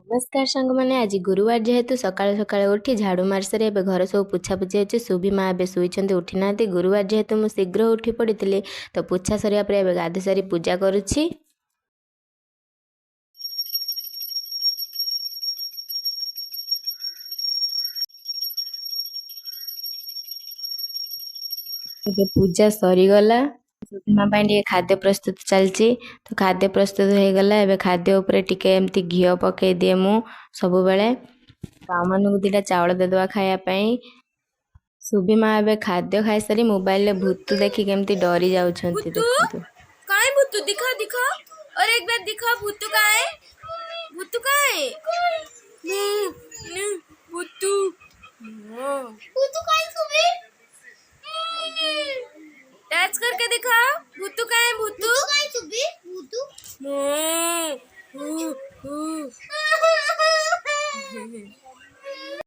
नमस्कार सांग मैंने आज गुरुवार जेहेतु सकाल सकाल उठी झाड़ू मार सारी एवं घर सब पोछापोछि अच्छे सुभी माँ ए शुई उठी ना गुरुवार जेहेतु मुझे शीघ्र उठी पड़ी तो पोछा सरिया पर गाधे सारी पूजा करुच्छी। ଏବେ ପୂଜା ସରିଗଲା। ସୁଧିମା ପାଇଁ ଟିକେ ଖାଦ୍ୟ ପ୍ରସ୍ତୁତ ଚାଲିଛି। ତ ଖାଦ୍ୟ ପ୍ରସ୍ତୁତ ହେଇଗଲା। ଏବେ ଖାଦ୍ୟ ଉପରେ ଟିକେ ଏମିତି ଘିଅ ପକେଇ ଦିଏ ମୁଁ ସବୁବେଳେ। ଗାଈମାନଙ୍କୁ ଦିଟା ଚାଉଳ ଦେଇଦେବା ଖାଇବା ପାଇଁ। ସୁବି ମା ଏବେ ଖାଦ୍ୟ ଖାଇସାରି ମୋବାଇଲରେ ଭୂତ ଦେଖି କେମିତି ଡରି ଯାଉଛନ୍ତି ଦେଖନ୍ତୁ। कहाँ है भूतू? दिखा दिखा और एक बार दिखा भूतू कहाँ है? भूतू कहाँ है? भूतू भूतू कहाँ है सुबह? टच करके दिखा भूतू कहाँ है? भूतू कहाँ है सुबह? भूतू